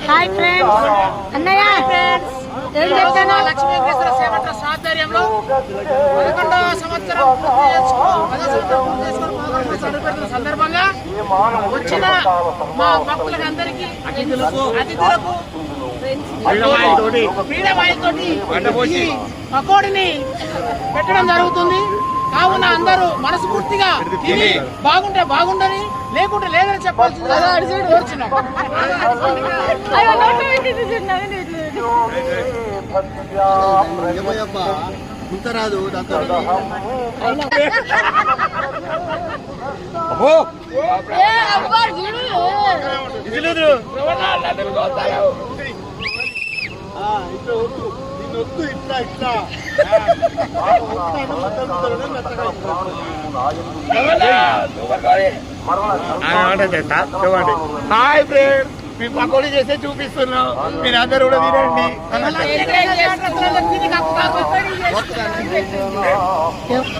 Hi friends అన్నయ్య ఏం చెప్తాను లక్ష్మీ వెంకటేశ్వర సేవ ట్రస్ట్ ఆధ్వర్యంలో 11వ సంవత్సరం పూర్తి చేసుకుని సందర్భంగా వచ్చిన మా భక్తులకు అందరికీ అతిథులకు పకోడిని పెట్టడం జరుగుతుంది. కావున అందరూ మనస్ఫూర్తిగా తిని బాగుంటే బాగుండని లేకుంటే లేదని చెప్పాల్సింది కోరుచున్నాం. రాదు ఇట్లా ఇట్లా హాయ్ ఫ్రెండ్ మీ పకోడీ చేసే చూపిస్తున్నాం, మీరు అందరూ కూడా తినండి.